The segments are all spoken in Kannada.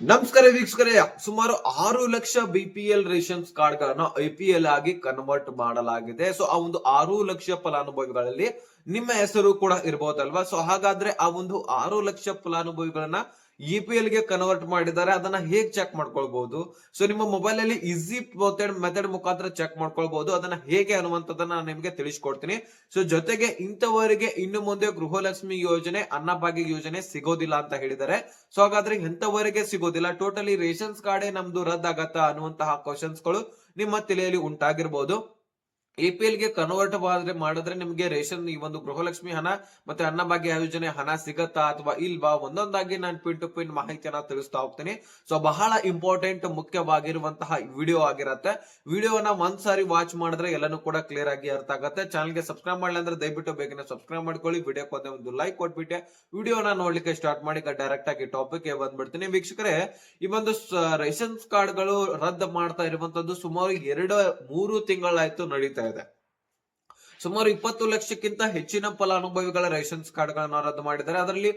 ನಮಸ್ಕಾರ ವೀಕ್ಷಕರೇ, ಸುಮಾರು 6 ಲಕ್ಷ ಬಿಪಿಎಲ್ ರೇಷನ್ಸ್ ಕಾರ್ಡ್ ಗಳನ್ನ ಐಪಿಎಲ್ ಆಗಿ ಕನ್ವರ್ಟ್ ಮಾಡಲಾಗಿದೆ. ಸೊ ಆ ಒಂದು 6 ಲಕ್ಷ ಫಲಾನುಭವಿಗಳಲ್ಲಿ ನಿಮ್ಮ ಹೆಸರು ಕೂಡ ಇರಬಹುದಲ್ವಾ? ಸೊ ಹಾಗಾದ್ರೆ ಆ ಒಂದು 6 ಲಕ್ಷ ಫಲಾನುಭವಿಗಳನ್ನ ಇಪಿಎಲ್ ಗೆ ಕನ್ವರ್ಟ್ ಮಾಡಿದ್ದಾರೆ. ಅದನ್ನ ಹೇಗ್ ಚೆಕ್ ಮಾಡ್ಕೊಳ್ಬಹುದು? ಸೊ ನಿಮ್ಮ ಮೊಬೈಲ್ ಅಲ್ಲಿ ಈಸಿ ಮೆಥಡ್ ಮುಖಾಂತರ ಚೆಕ್ ಮಾಡ್ಕೊಳ್ಬಹುದು. ಅದನ್ನ ಹೇಗೆ ಅನ್ನುವಂಥದ್ದನ್ನ ನಾನು ನಿಮ್ಗೆ ತಿಳಿಸ್ಕೊಡ್ತೀನಿ. ಸೊ ಜೊತೆಗೆ ಇಂಥವರಿಗೆ ಇನ್ನು ಮುಂದೆ ಗೃಹಲಕ್ಷ್ಮಿ ಯೋಜನೆ, ಅನ್ನಭಾಗ್ಯ ಯೋಜನೆ ಸಿಗೋದಿಲ್ಲ ಅಂತ ಹೇಳಿದ್ದಾರೆ. ಸೊ ಹಾಗಾದ್ರೆ ಎಂತವರೆಗೆ ಸಿಗೋದಿಲ್ಲ, ಟೋಟಲಿ ರೇಷನ್ಸ್ ಕಾರ್ಡ್ ನಮ್ದು ರದ್ದಾಗತ್ತಾ ಅನ್ನುವಂತಹ ಕ್ವಶನ್ಸ್ ಗಳು ನಿಮ್ಮ ತಲೆಯಲ್ಲಿ ಉಂಟಾಗಿರ್ಬೋದು. ಎಪಿಎಲ್ ಗೆ ಕನ್ವರ್ಟ್ ಮಾಡಿದ್ರೆ ನಿಮಗೆ ರೇಷನ್ ಈ ಒಂದು ಗೃಹಲಕ್ಷ್ಮಿ ಹಣ ಮತ್ತೆ ಅನ್ನಭಾಗ್ಯ ಯೋಜನೆ ಹಣ ಸಿಗತ್ತಾ ಅಥವಾ ಇಲ್ವಾ, ಒಂದೊಂದಾಗಿ ನಾನು ಪಿನ್ ಟು ಪಿನ್ ಮಾಹಿತಿಯನ್ನ ತಿಳಿಸ್ತಾ ಹೋಗ್ತೀನಿ. ಸೊ ಬಹಳ ಇಂಪಾರ್ಟೆಂಟ್ ಮುಖ್ಯವಾಗಿರುವಂತಹ ವಿಡಿಯೋ ಆಗಿರತ್ತೆ. ವಿಡಿಯೋನ ಒಂದ್ಸಾರಿ ವಾಚ್ ಮಾಡಿದ್ರೆ ಎಲ್ಲಾನು ಕೂಡ ಕ್ಲಿಯರ್ ಆಗಿ ಅರ್ಥ ಆಗುತ್ತೆ. ಚಾನಲ್ಗೆ ಸಬ್ಸ್ಕ್ರೈಬ್ ಮಾಡಲಿ ಅಂದ್ರೆ ದಯವಿಟ್ಟು ಬೇಗನೆ ಸಬ್ಸ್ಕ್ರೈಬ್ ಮಾಡ್ಕೊಳ್ಳಿ. ವಿಡಿಯೋಕ್ಕೆ ಒಂದು ಲೈಕ್ ಕೊಟ್ಬಿಟ್ಟೆ ವಿಡಿಯೋನ ನೋಡ್ಲಿಕ್ಕೆ ಸ್ಟಾರ್ಟ್ ಮಾಡಿ ಡೈರೆಕ್ಟ್ ಆಗಿ ಟಾಪಿಕ್ ಗೆ ಬಂದ್ಬಿಡ್ತೀನಿ. ವೀಕ್ಷಕರೇ, ಈ ಒಂದು ರೇಷನ್ಸ್ ಕಾರ್ಡ್ ಗಳು ರದ್ದು ಮಾಡ್ತಾ ಇರುವಂತದ್ದು ಸುಮಾರು 2-3 ತಿಂಗಳಾಯ್ತು ನಡೀತಾ ಇದೆ. ಸುಮಾರು 20 ಲಕ್ಷಕ್ಕಿಂತ ಹೆಚ್ಚಿನ ಫಲಾನುಭವಿಗಳ ರೇಷನ್ಸ್ ಕಾರ್ಡ್ ಗಳನ್ನ ರದ್ದು ಮಾಡಿದ್ದಾರೆ. ಅದರಲ್ಲಿ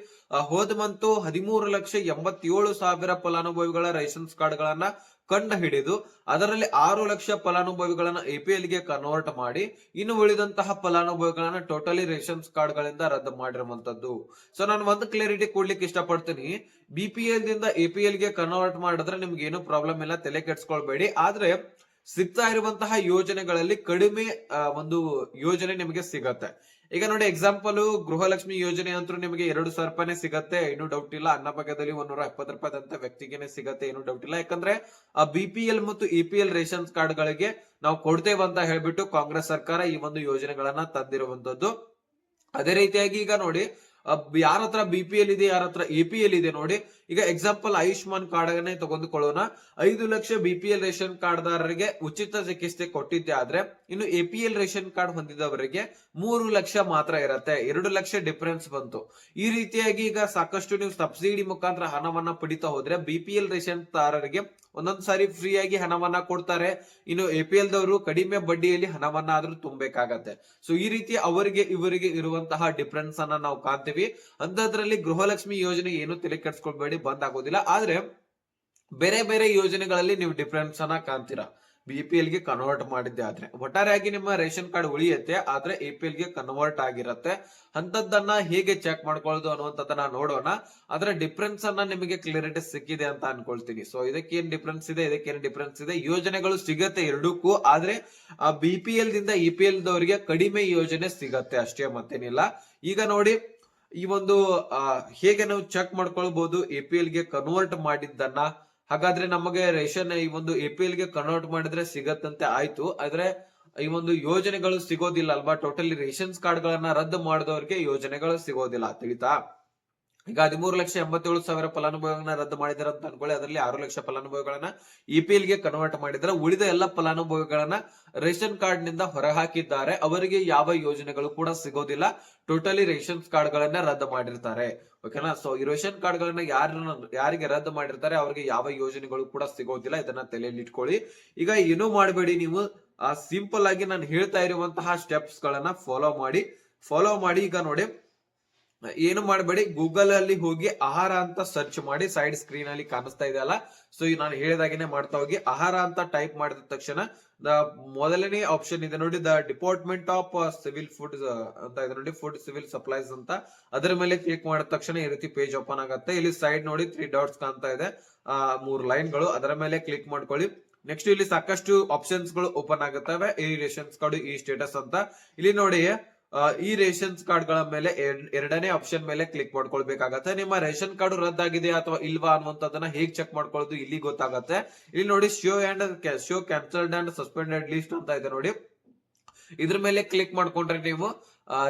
ಹೋದ ಮಂತು 13,87,000 ಫಲಾನುಭವಿಗಳ ರೇಷನ್ಸ್ ಕಾರ್ಡ್ ಗಳನ್ನ ಕಂಡು ಹಿಡಿದು ಅದರಲ್ಲಿ 6 ಲಕ್ಷ ಫಲಾನುಭವಿಗಳನ್ನ ಎಪಿಎಲ್ ಗೆ ಕನ್ವರ್ಟ್ ಮಾಡಿ ಇನ್ನು ಉಳಿದಂತಹ ಫಲಾನುಭವಿಗಳನ್ನ ಟೋಟಲಿ ರೇಷನ್ಸ್ ಕಾರ್ಡ್ ಗಳಿಂದ ರದ್ದು ಮಾಡಿರುವಂತದ್ದು. ಸೊ ನಾನು ಒಂದು ಕ್ಲಾರಿಟಿ ಕೊಡ್ಲಿಕ್ಕೆ ಇಷ್ಟಪಡ್ತೀನಿ. ಬಿಪಿಎಲ್ ದಿಂದ ಎಪಿಎಲ್ ಗೆ ಕನ್ವರ್ಟ್ ಮಾಡಿದ್ರೆ ನಿಮ್ಗೆ ಏನು ಪ್ರಾಬ್ಲಮ್ ಇಲ್ಲ, ತಲೆ ಕೆಡ್ಸ್ಕೊಳ್ಬೇಡಿ. ಆದ್ರೆ ಸಿಗ್ತಾ ಇರುವಂತಹ ಯೋಜನೆಗಳಲ್ಲಿ ಕಡಿಮೆ ಒಂದು ಯೋಜನೆ ನಿಮಗೆ ಸಿಗತ್ತೆ. ಈಗ ನೋಡಿ, ಎಕ್ಸಾಂಪಲ್ ಗೃಹಲಕ್ಷ್ಮಿ ಯೋಜನೆ ಅಂತೂ ನಿಮಗೆ 2,000 ರೂಪಾಯಿನೇ ಸಿಗತ್ತೆ, ಏನು ಡೌಟ್ ಇಲ್ಲ. ಅನ್ನಭಾಗ್ಯದಲ್ಲಿ 170 ರೂಪಾಯಿ ಅಂತ ವ್ಯಕ್ತಿಗೆ ಸಿಗತ್ತೆ, ಏನು ಡೌಟ್ ಇಲ್ಲ. ಯಾಕಂದ್ರೆ ಆ ಬಿಪಿಎಲ್ ಮತ್ತು ಇಪಿಎಲ್ ರೇಷನ್ಸ್ ಕಾರ್ಡ್ ಗಳಿಗೆ ನಾವು ಕೊಡ್ತೇವೆ ಅಂತ ಹೇಳ್ಬಿಟ್ಟು ಕಾಂಗ್ರೆಸ್ ಸರ್ಕಾರ ಈ ಒಂದು ಯೋಜನೆಗಳನ್ನ ತಂದಿರುವಂತದ್ದು. ಅದೇ ರೀತಿಯಾಗಿ ಈಗ ನೋಡಿ, ಯಾರ ಹತ್ರ ಬಿಪಿಎಲ್ ಇದೆ, ಯಾರ ಹತ್ರ ಎಪಿಎಲ್ ಇದೆ ನೋಡಿ. ಈಗ ಎಕ್ಸಾಂಪಲ್ ಆಯುಷ್ಮಾನ್ ಕಾರ್ಡ್ ಅನ್ನೇ ತೆಗೆದುಕೊಳ್ಳೋಣ. 5 ಲಕ್ಷ ಬಿಪಿಎಲ್ ರೇಷನ್ ಕಾರ್ಡ್ ದಾರರಿಗೆ ಉಚಿತ ಚಿಕಿತ್ಸೆ ಕೊಟ್ಟಿದ್ದೆ ಆದ್ರೆ ಇನ್ನು ಎಪಿಎಲ್ ರೇಷನ್ ಕಾರ್ಡ್ ಹೊಂದಿದವರಿಗೆ 3 ಲಕ್ಷ ಮಾತ್ರ ಇರತ್ತೆ. 2 ಲಕ್ಷ ಡಿಫರೆನ್ಸ್ ಬಂತು. ಈ ರೀತಿಯಾಗಿ ಈಗ ಸಾಕಷ್ಟು ನೀವು ಸಬ್ಸಿಡಿ ಮುಖಾಂತರ ಹಣವನ್ನ ಪಡಿತಾ ಹೋದ್ರೆ ಬಿಪಿಎಲ್ ರೇಷನ್ ದಾರರಿಗೆ ಒಂದೊಂದ್ ಸಾರಿ ಫ್ರೀ ಆಗಿ ಹಣವನ್ನ ಕೊಡ್ತಾರೆ. ಇನ್ನು ಎಪಿಎಲ್ ದವರು ಕಡಿಮೆ ಬಡ್ಡಿಯಲ್ಲಿ ಹಣವನ್ನ ಆದ್ರೂ ತುಂಬಬೇಕಾಗತ್ತೆ. ಸೊ ಈ ರೀತಿ ಅವರಿಗೆ ಇವರಿಗೆ ಇರುವಂತಹ ಡಿಫರೆನ್ಸ್ ಅನ್ನ ನಾವು ಕಾಣ್ತೀವಿ. ಅಂತದ್ರಲ್ಲಿ ಗೃಹಲಕ್ಷ್ಮಿ ಯೋಜನೆ ಏನು ತಲೆ ಕೆಡ್ಸ್ಕೊಳ್ಬೇಡಿ, ಬಂದ್ ಆಗೋದಿಲ್ಲ. ಆದ್ರೆ ಬೇರೆ ಬೇರೆ ಯೋಜನೆಗಳಲ್ಲಿ ನೀವು ಡಿಫರೆನ್ಸ್ ಅನ್ನ ಕಾಣ್ತೀರಾ ಬಿಪಿಎಲ್ ಗೆ ಕನ್ವರ್ಟ್ ಮಾಡಿದ್ದೆ ಆದ್ರೆ. ಒಟ್ಟಾರೆಯಾಗಿ ನಿಮ್ಮ ರೇಷನ್ ಕಾರ್ಡ್ ಉಳಿಯುತ್ತೆ, ಆದ್ರೆ ಎಪಿಎಲ್ ಗೆ ಕನ್ವರ್ಟ್ ಆಗಿರತ್ತೆ. ಅಂತದನ್ನ ಹೇಗೆ ಚೆಕ್ ಮಾಡ್ಕೊಳ್ಳೋದು ಅನ್ನುವಂಥದ್ದನ್ನ ನೋಡೋಣ. ಅದರ ಡಿಫರೆನ್ಸ್ ಅನ್ನ ನಿಮಗೆ ಕ್ಲಿಯರಿಟಿ ಸಿಕ್ಕಿದೆ ಅಂತ ಅನ್ಕೊಳ್ತೀನಿ. ಸೊ ಇದಕ್ಕೇನ್ ಡಿಫರೆನ್ಸ್ ಇದೆ, ಇದಕ್ಕೇನ್ ಡಿಫರೆನ್ಸ್ ಇದೆ, ಯೋಜನೆಗಳು ಸಿಗತ್ತೆ ಎರಡಕ್ಕೂ. ಆದ್ರೆ ಬಿಪಿಎಲ್ ದಿಂದ ಇಪಿಎಲ್ ದವರಿಗೆ ಕಡಿಮೆ ಯೋಜನೆ ಸಿಗತ್ತೆ ಅಷ್ಟೇ, ಮತ್ತೇನಿಲ್ಲ. ಈಗ ನೋಡಿ, ಈ ಒಂದು ಹೇಗೆ ನಾವು ಚೆಕ್ ಮಾಡ್ಕೊಳ್ಬಹುದು ಎಪಿಎಲ್ ಗೆ ಕನ್ವರ್ಟ್ ಮಾಡಿದ್ದನ್ನ. ಹಾಗಾದ್ರೆ ನಮಗೆ ರೇಷನ್ ಈ ಒಂದು ಎಪಿಎಲ್ ಗೆ ಕನ್ವರ್ಟ್ ಮಾಡಿದ್ರೆ ಸಿಗತ್ತಂತೆ ಆಯ್ತು. ಆದ್ರೆ ಈ ಒಂದು ಯೋಜನೆಗಳು ಸಿಗೋದಿಲ್ಲ ಅಲ್ವಾ? ಟೋಟಲಿ ರೇಷನ್ಸ್ ಕಾರ್ಡ್ ಗಳನ್ನ ರದ್ದು ಮಾಡಿದವರಿಗೆ ಯೋಜನೆಗಳು ಸಿಗೋದಿಲ್ಲ, ತಿಳಿತಾ? ಈಗ 13,87,000 ಫಲಾನುಭವಿಗಳನ್ನ ರದ್ದು ಮಾಡಿದಾರೆ ಅಂತ ಅನ್ಕೊಳ್ಳಿ. ಅದರಲ್ಲಿ 6 ಲಕ್ಷ ಫಲಾನುಭವಿಗಳನ್ನ ಇಪಿಎಲ್ ಗೆ ಕನ್ವರ್ಟ್ ಮಾಡಿದ್ರೆ ಉಳಿದ ಎಲ್ಲ ಫಲಾನುಭವಿಗಳನ್ನ ರೇಷನ್ ಕಾರ್ಡ್ ನಿಂದ ಹೊರಹಾಕಿದ್ದಾರೆ. ಅವರಿಗೆ ಯಾವ ಯೋಜನೆಗಳು ಕೂಡ ಸಿಗೋದಿಲ್ಲ. ಟೋಟಲಿ ರೇಷನ್ಸ್ ಕಾರ್ಡ್ ಗಳನ್ನ ರದ್ದು ಮಾಡಿರ್ತಾರೆ. ಓಕೆನಾ? ಸೊ ಈ ರೇಷನ್ ಕಾರ್ಡ್ ಗಳನ್ನ ಯಾರಿಗೆ ರದ್ದು ಮಾಡಿರ್ತಾರೆ ಅವರಿಗೆ ಯಾವ ಯೋಜನೆಗಳು ಕೂಡ ಸಿಗೋದಿಲ್ಲ. ಇದನ್ನ ತಲೆಯಲ್ಲಿ ಇಟ್ಕೊಳ್ಳಿ. ಈಗ ಏನೂ ಮಾಡಬೇಡಿ, ನೀವು ಸಿಂಪಲ್ ಆಗಿ ನಾನು ಹೇಳ್ತಾ ಇರುವಂತಹ ಸ್ಟೆಪ್ಸ್ ಗಳನ್ನ ಫಾಲೋ ಮಾಡಿ. ಈಗ ನೋಡಿ, ಏನು ಮಾಡಬೇಡಿ, ಗೂಗಲ್ ಅಲ್ಲಿ ಹೋಗಿ ಆಹಾರ ಅಂತ ಸರ್ಚ್ ಮಾಡಿ. ಸೈಡ್ ಸ್ಕ್ರೀನ್ ಅಲ್ಲಿ ಕಾಣಿಸ್ತಾ ಇದೆ ಅಲ್ಲ, ಸೊ ನಾನು ಹೇಳಿದಾಗೇನೆ ಮಾಡ್ತಾ ಹೋಗಿ. ಆಹಾರ ಅಂತ ಟೈಪ್ ಮಾಡಿದ ತಕ್ಷಣ ಮೊದಲನೇ ಆಪ್ಷನ್ ಇದೆ ನೋಡಿ, the department of civil food ಅಂತ ಇದೆ ನೋಡಿ, ಫುಡ್ ಸಿವಿಲ್ ಸಪ್ಲೈಸ್ ಅಂತ. ಅದರ ಮೇಲೆ ಕ್ಲಿಕ್ ಮಾಡಿದ ತಕ್ಷಣ ಈ ರೀತಿ ಪೇಜ್ ಓಪನ್ ಆಗುತ್ತೆ. ಇಲ್ಲಿ ಸೈಡ್ ನೋಡಿ 3 ಡಾಟ್ಸ್ ಕಾಣ್ತಾ ಇದೆ, 3 ಲೈನ್ ಗಳು. ಅದರ ಮೇಲೆ ಕ್ಲಿಕ್ ಮಾಡ್ಕೊಳ್ಳಿ. ನೆಕ್ಸ್ಟ್ ಇಲ್ಲಿ ಸಾಕಷ್ಟು ಆಪ್ಷನ್ಸ್ ಗಳು ಓಪನ್ ಆಗುತ್ತವೆ. ಈ ರೇಷನ್ಸ್ ಕಾರ್ಡ್, ಈ ಸ್ಟೇಟಸ್ ಅಂತ. ಇಲ್ಲಿ ನೋಡಿ, ಈ ರೇಷನ್ಸ್ ಕಾರ್ಡ್ ಗಳ ಮೇಲೆ ಎರಡನೇ ಆಪ್ಷನ್ ಮೇಲೆ ಕ್ಲಿಕ್ ಮಾಡ್ಕೊಳ್ಬೇಕಾಗತ್ತೆ. ನಿಮ್ಮ ರೇಷನ್ ಕಾರ್ಡ್ ರದ್ದಾಗಿದೆ ಅಥವಾ ಇಲ್ವಾ ಅನ್ನುವಂಥದ್ದನ್ನ ಹೇಗ್ ಚೆಕ್ ಮಾಡ್ಕೊಳ್ಳೋದು ಇಲ್ಲಿ ಗೊತ್ತಾಗತ್ತೆ. ಇಲ್ಲಿ ನೋಡಿ, show cancelled and suspended list ಅಂತ ಇದೆ ನೋಡಿ. ಇದ್ರ ಮೇಲೆ ಕ್ಲಿಕ್ ಮಾಡ್ಕೊಂಡ್ರೆ ನೀವು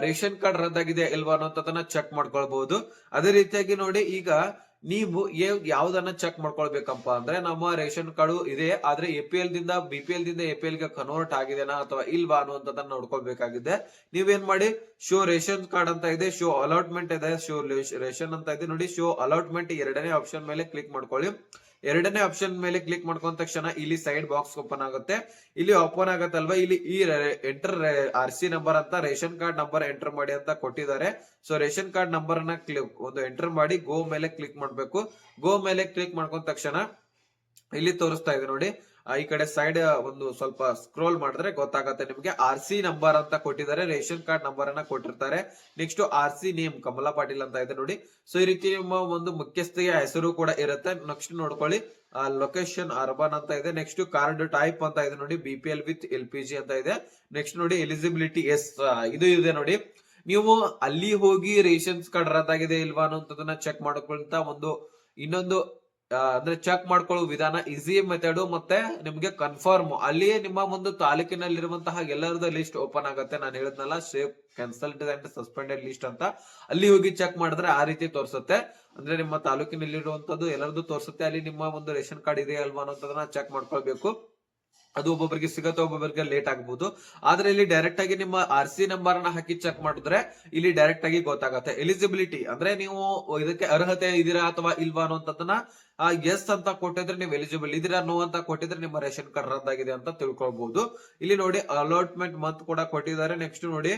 ರೇಷನ್ ಕಾರ್ಡ್ ರದ್ದಾಗಿದೆ ಇಲ್ವಾ ಅನ್ನೋದನ್ನ ಚೆಕ್ ಮಾಡ್ಕೊಳ್ಬಹುದು. ಅದೇ ರೀತಿಯಾಗಿ ನೋಡಿ, ಈಗ ನೀವು ಯಾವ್ದನ್ನ ಚೆಕ್ ಮಾಡ್ಕೊಳ್ಬೇಕಪ್ಪ ಅಂದ್ರೆ, ನಮ್ಮ ರೇಷನ್ ಕಾರ್ಡ್ ಇದೆ ಆದ್ರೆ ಎಪಿಎಲ್ ದಿಂದ ಬಿಪಿಎಲ್ ದಿಂದ ಎಪಿಎಲ್ ಗೆ ಕನ್ವರ್ಟ್ ಆಗಿದೆನಾ ಅಥವಾ ಇಲ್ವಾ ಅನ್ನುವಂಥದ್ದನ್ನ ನೋಡ್ಕೊಳ್ಬೇಕಾಗಿದೆ. ನೀವೇನ್ ಮಾಡಿ, ಶೋ ರೇಷನ್ ಕಾರ್ಡ್ ಅಂತ ಇದೆ, ಶೋ ಅಲಾಟ್ಮೆಂಟ್ ಇದೆ, ಶೋ ರೇಷನ್ ಅಂತ ಇದೆ ನೋಡಿ. ಶೋ ಅಲಾಟ್ಮೆಂಟ್ ಎರಡನೇ ಆಪ್ಷನ್ ಮೇಲೆ ಕ್ಲಿಕ್ ಮಾಡ್ಕೊಳ್ಳಿ. ಎರಡನೇ ಆಪ್ಷನ್ ಮೇಲೆ ಕ್ಲಿಕ್ ಮಾಡ್ಕೊಂಡ ತಕ್ಷಣ ಇಲ್ಲಿ ಸೈಡ್ ಬಾಕ್ಸ್ ಓಪನ್ ಆಗುತ್ತೆ. ಇಲ್ಲಿ ಓಪನ್ ಆಗತ್ತಲ್ವಾ, ಇಲ್ಲಿ ಈ ಎಂಟರ್ RC ನಂಬರ್ ಅಂತ ರೇಷನ್ ಕಾರ್ಡ್ ನಂಬರ್ ಎಂಟರ್ ಮಾಡಿ ಅಂತ ಕೊಟ್ಟಿದ್ದಾರೆ. ಸೊ ರೇಷನ್ ಕಾರ್ಡ್ ನಂಬರ್ ಅನ್ನ ಒಂದು ಎಂಟರ್ ಮಾಡಿ ಗೋ ಮೇಲೆ ಕ್ಲಿಕ್ ಮಾಡ್ಬೇಕು. ಗೋ ಮೇಲೆ ಕ್ಲಿಕ್ ಮಾಡ್ಕೊಂಡ ತಕ್ಷಣ ಇಲ್ಲಿ ತೋರಿಸ್ತಾ ಇದೆ ನೋಡಿ, ಈ ಕಡೆ ಸೈಡ್ ಒಂದು ಸ್ವಲ್ಪ ಸ್ಕ್ರೋಲ್ ಮಾಡಿದ್ರೆ ಗೊತ್ತಾಗತ್ತೆ ನಿಮ್ಗೆ. RC ನಂಬರ್ ಅಂತ ಕೊಟ್ಟಿದ್ದಾರೆ, ರೇಷನ್ ಕಾರ್ಡ್ ನಂಬರ್ ಅನ್ನ ಕೊಟ್ಟಿರ್ತಾರೆ. Next RC name Kamala Patil ಅಂತ ಇದೆ ನೋಡಿ. ಸೊ ಈ ರೀತಿ ನಿಮ್ಮ ಒಂದು ಮುಖ್ಯಸ್ಥೆಯ ಹೆಸರು ಕೂಡ ಇರುತ್ತೆ. ನೆಕ್ಸ್ಟ್ ನೋಡ್ಕೊಳ್ಳಿ, ಲೊಕೇಶನ್ ಅರ್ಬನ್ ಅಂತ ಇದೆ. ನೆಕ್ಸ್ಟ್ ಕಾರ್ಡ್ ಟೈಪ್ ಅಂತ ಇದೆ ನೋಡಿ, BPL ವಿತ್ LPG ಅಂತ ಇದೆ. ನೆಕ್ಸ್ಟ್ ನೋಡಿ ಎಲಿಜಿಬಿಲಿಟಿ ಎಸ್ ಇದು ಇದೆ ನೋಡಿ. ನೀವು ಅಲ್ಲಿ ಹೋಗಿ ರೇಷನ್ಸ್ ಕಾರ್ಡ್ ರದ್ದಾಗಿದೆ ಇಲ್ವಾ ಅನ್ನೋದನ್ನ ಚೆಕ್ ಮಾಡ್ಕೊಂತ ಒಂದು ಇನ್ನೊಂದು ಅಂದ್ರೆ ಚೆಕ್ ಮಾಡ್ಕೊಳ್ಳೋ ವಿಧಾನ ಈಸಿ ಮೆಥಡ್, ಮತ್ತೆ ನಿಮ್ಗೆ ಕನ್ಫರ್ಮ್ ಅಲ್ಲಿಯೇ ನಿಮ್ಮ ಒಂದು ತಾಲೂಕಿನಲ್ಲಿರುವಂತಹ ಎಲ್ಲರದ ಲಿಸ್ಟ್ ಓಪನ್ ಆಗುತ್ತೆ. ನಾನು ಹೇಳಿದ್ನಲ್ಲ, save cancelled and suspended list ಅಂತ, ಅಲ್ಲಿ ಹೋಗಿ ಚೆಕ್ ಮಾಡಿದ್ರೆ ಆ ರೀತಿ ತೋರಿಸುತ್ತೆ. ಅಂದ್ರೆ ನಿಮ್ಮ ತಾಲೂಕಿನಲ್ಲಿರುವಂತದ್ದು ಎಲ್ಲರದ್ದು ತೋರಿಸುತ್ತೆ. ಅಲ್ಲಿ ನಿಮ್ಮ ಒಂದು ರೇಷನ್ ಕಾರ್ಡ್ ಇದೆ ಅಲ್ವಾ ಅನ್ನೋದನ್ನ ಚೆಕ್ ಮಾಡ್ಕೊಳ್ಬೇಕು. ಅದು ಒಬ್ಬೊಬ್ಬರಿಗೆ ಸಿಗುತ್ತೆ, ಒಬ್ಬೊಬ್ಬರಿಗೆ ಲೇಟ್ ಆಗಬಹುದು. ಆದ್ರೆ ಇಲ್ಲಿ ಡೈರೆಕ್ಟ್ ಆಗಿ ನಿಮ್ಮ RC ನಂಬರ್ ಅನ್ನ ಹಾಕಿ ಚೆಕ್ ಮಾಡಿದ್ರೆ ಇಲ್ಲಿ ಡೈರೆಕ್ಟ್ ಆಗಿ ಗೊತ್ತಾಗುತ್ತೆ. ಎಲಿಜಿಬಿಲಿಟಿ ಅಂದ್ರೆ ನೀವು ಇದಕ್ಕೆ ಅರ್ಹತೆ ಇದೀರಾ ಅಥವಾ ಇಲ್ವಾ ಅನ್ನೋದನ್ನ ಎಸ್ ಅಂತ ಕೊಟ್ಟಿದ್ರೆ ನೀವು ಎಲಿಜಿಬಲ್ ಇದೀರಾ, ನೋ ಅಂತ ಕೊಟ್ಟಿದ್ರೆ ನಿಮ್ಮ ರೇಷನ್ ಕಾರ್ಡ್ ರದ್ದಾಗಿದೆ ಅಂತ ತಿಳ್ಕೊಳ್ಬಹುದು. ಇಲ್ಲಿ ನೋಡಿ ಅಲಾಟ್ಮೆಂಟ್ ಮಂತ್ ಕೂಡ ಕೊಟ್ಟಿದ್ದಾರೆ. ನೆಕ್ಸ್ಟ್ ನೋಡಿ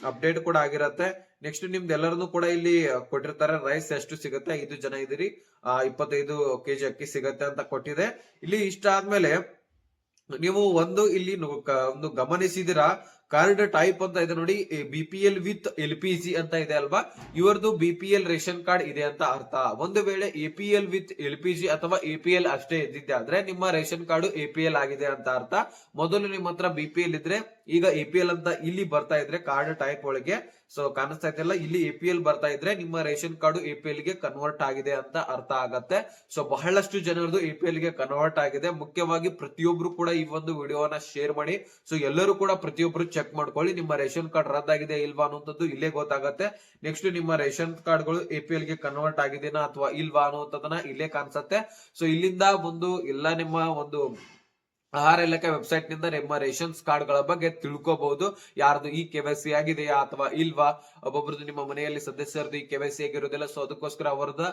ಅಪ್ಡೇಟ್ ಕೂಡ ಆಗಿರತ್ತೆ. ನೆಕ್ಸ್ಟ್ ನಿಮ್ದು ಎಲ್ಲರನ್ನು ಕೂಡ ಇಲ್ಲಿ ಕೊಟ್ಟಿರ್ತಾರೆ. ರೈಸ್ ಎಷ್ಟು ಸಿಗುತ್ತೆ, 5 ಜನ ಇದೀರಿ, 25 kg ಅಕ್ಕಿ ಸಿಗತ್ತೆ ಅಂತ ಕೊಟ್ಟಿದೆ. ಇಲ್ಲಿ ಇಷ್ಟ ಆದ್ಮೇಲೆ ನೀವು ಇಲ್ಲಿ ಒಂದು ಗಮನಿಸಿದಿರಾ, ಕಾರ್ಡ್ ಟೈಪ್ ಅಂತ ಇದೆ ನೋಡಿ, BPL ವಿತ್ LPG ಅಂತ ಇದೆ ಅಲ್ವಾ, ಇವರದು BPL ರೇಷನ್ ಕಾರ್ಡ್ ಇದೆ ಅಂತ ಅರ್ಥ. ಒಂದು ವೇಳೆ APL ವಿತ್ LPG ಅಥವಾ APL ಅಷ್ಟೇ ಇದ್ದಿದ್ದೆ ಆದ್ರೆ ನಿಮ್ಮ ರೇಷನ್ ಕಾರ್ಡ್ APL ಆಗಿದೆ ಅಂತ ಅರ್ಥ. ಮೊದಲು ನಿಮ್ಮ ಹತ್ರ BPL ಇದ್ರೆ ಈಗ APL ಅಂತ ಇಲ್ಲಿ ಬರ್ತಾ ಇದ್ರೆ ಕಾರ್ಡ್ ಟೈಪ್ ಒಳಗೆ, ಸೊ ಕಾಣಿಸ್ತಾ ಇದೆಯಲ್ಲ, ಇಲ್ಲಿ APL ಬರ್ತಾ ಇದ್ರೆ ನಿಮ್ಮ ರೇಷನ್ ಕಾರ್ಡ್ APL ಗೆ ಕನ್ವರ್ಟ್ ಆಗಿದೆ ಅಂತ ಅರ್ಥ ಆಗತ್ತೆ. ಸೊ ಬಹಳಷ್ಟು ಜನರದು APL ಗೆ ಕನ್ವರ್ಟ್ ಆಗಿದೆ. ಮುಖ್ಯವಾಗಿ ಪ್ರತಿಯೊಬ್ರು ಕೂಡ ಈ ಒಂದು ವಿಡಿಯೋನ ಶೇರ್ ಮಾಡಿ. ಸೊ ಎಲ್ಲರೂ ಕೂಡ ಪ್ರತಿಯೊಬ್ರು ಚೆಕ್ ಮಾಡ್ಕೊಳ್ಳಿ, ನಿಮ್ಮ ರೇಷನ್ ಕಾರ್ಡ್ ರದ್ದಾಗಿದೆ ಇಲ್ವಾ ಅನ್ನುವಂಥದ್ದು ಇಲ್ಲೇ ಗೊತ್ತಾಗತ್ತೆ. ನೆಕ್ಸ್ಟ್ ನಿಮ್ಮ ರೇಷನ್ ಕಾರ್ಡ್ ಗಳು APL ಗೆ ಕನ್ವರ್ಟ್ ಆಗಿದೆನಾ ಅಥವಾ ಇಲ್ವಾ ಅನ್ನುವಂಥದ್ದನ್ನ ಇಲ್ಲೇ ಕಾಣಿಸುತ್ತೆ. ಸೊ ಇಲ್ಲಿಂದ ಒಂದು ಎಲ್ಲ ನಿಮ್ಮ ಒಂದು ಆಹಾರ ಇಲಾಖೆ ವೆಬ್ಸೈಟ್ ನಿಂದ ನಿಮ್ಮ ರೇಷನ್ಸ್ ಕಾರ್ಡ್ ಗಳ ಬಗ್ಗೆ ತಿಳ್ಕೋಬಹುದು. ಯಾರ್ದು ಈ KYC ಆಗಿದೆಯಾ ಅಥವಾ ಇಲ್ವಾ, ಒಬ್ಬೊಬ್ರದ್ದು ನಿಮ್ಮ ಮನೆಯಲ್ಲಿ ಸದಸ್ಯರದು ಈ KYC ಆಗಿರೋದಿಲ್ಲ. ಸೊ ಅದಕ್ಕೋಸ್ಕರ ಅವರದ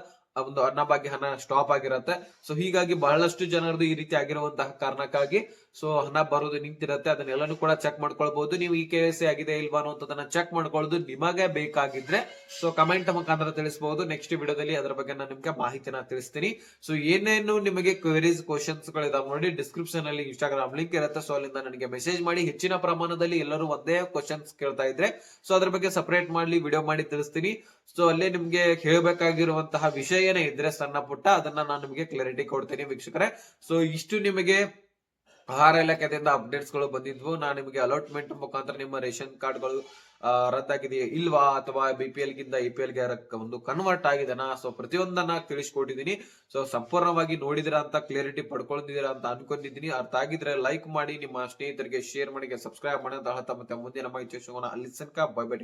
ಒಂದು ಅನ್ನಭಾಗ್ಯ ಹಣ ಸ್ಟಾಪ್ ಆಗಿರತ್ತೆ. ಸೊ ಹೀಗಾಗಿ ಬಹಳಷ್ಟು ಜನರದು ಈ ರೀತಿ ಆಗಿರುವಂತಹ ಕಾರಣಕ್ಕಾಗಿ ಸೊ ಹಣ ಬರೋದು ನಿಂತಿರತ್ತೆ. ಅದನ್ನೆಲ್ಲನೂ ಕೂಡ ಚೆಕ್ ಮಾಡ್ಕೊಳ್ಬಹುದು. ನೀವು ಈ KYC ಆಗಿದೆ ಇಲ್ವಾ ಅನ್ನೋದನ್ನ ಚೆಕ್ ಮಾಡ್ಕೊಳ್ಳೋದು ನಿಮಗೆ ಬೇಕಾಗಿದ್ರೆ ಸೊ ಕಮೆಂಟ್ ಮುಖಾಂತರ ತಿಳಿಸಬಹುದು. ನೆಕ್ಸ್ಟ್ ವಿಡಿಯೋದಲ್ಲಿ ಅದರ ಬಗ್ಗೆ ನಾನು ನಿಮ್ಗೆ ಮಾಹಿತಿನ ತಿಳಿಸ್ತೀನಿ. ಸೊ ಏನೇನು ನಿಮಗೆ ಕ್ವೆರೀಸ್ ಕ್ವಶನ್ಸ್ ಗಳಿದಾವೆ ನೋಡಿ, ಡಿಸ್ಕ್ರಿಪ್ಷನ್ ಅಲ್ಲಿ ಇನ್ಸ್ಟಾಗ್ರಾಮ್ ಲಿಂಕ್ ಇರುತ್ತೆ. ಸೊ ಅಲ್ಲಿಂದ ನನಗೆ ಮೆಸೇಜ್ ಮಾಡಿ. ಹೆಚ್ಚಿನ ಪ್ರಮಾಣದಲ್ಲಿ ಎಲ್ಲರೂ ಒಂದೇ ಕ್ವಶನ್ಸ್ ಕೇಳ್ತಾ ಇದ್ರೆ ಸೊ ಅದ್ರ ಬಗ್ಗೆ ಸಪರೇಟ್ ಮಾಡ್ಲಿ ವಿಡಿಯೋ ಮಾಡಿ ತಿಳಿಸ್ತೀನಿ. ಸೊ ಅಲ್ಲೇ ನಿಮ್ಗೆ ಹೇಳಬೇಕಾಗಿರುವಂತಹ ವಿಷಯ ಏನೇ ಇದ್ರೆ ಸಣ್ಣ ಪುಟ್ಟ ಅದನ್ನ ನಾನು ನಿಮಗೆ ಕ್ಲಾರಿಟಿ ಕೊಡ್ತೀನಿ ವೀಕ್ಷಕರೇ. ಸೊ ಇಷ್ಟು ನಿಮಗೆ ಆಹಾರ ಇಲಾಖೆಯಿಂದ ಅಪ್ಡೇಟ್ಸ್ ಗಳು ಬಂದಿದ್ವು. ನಾನು ನಿಮಗೆ ಅಲಾಟ್ಮೆಂಟ್ ಮುಖಾಂತರ ನಿಮ್ಮ ರೇಷನ್ ಕಾರ್ಡ್ ಗಳು ರದ್ದಾಗಿದೆಯಾ ಇಲ್ವಾ ಅಥವಾ BPL ಗಿಂದ APL ಗೆ ಒಂದು ಕನ್ವರ್ಟ್ ಆಗಿದೆನಾ, ಸೊ ಪ್ರತಿಯೊಂದನ್ನ ತಿಳಿಸ್ಕೊಟ್ಟಿದ್ದೀನಿ. ಸೊ ಸಂಪೂರ್ಣವಾಗಿ ನೋಡಿದಿರಾ ಅಂತ, ಕ್ಲಾರಿಟಿ ಪಡ್ಕೊಂಡಿದ್ದೀರಾ ಅಂತ ಅನ್ಕೊಂಡಿದ್ದೀನಿ. ಅರ್ಥ ಆಗಿದ್ರೆ ಲೈಕ್ ಮಾಡಿ, ನಿಮ್ಮ ಸ್ನೇಹಿತರಿಗೆ ಶೇರ್ ಮಾಡಿ, ಸಬ್ಸ್ಕ್ರೈಬ್ ಮಾಡಿ ಅಂತ ಹೇಳ್ತಾ ಮತ್ತೆ ಮುಂದಿನ ಮಾಹಿತಿ ಸಿಗೋಣ. ಅಲ್ಲಿ ತನಕ ಬೈ ಬೈ.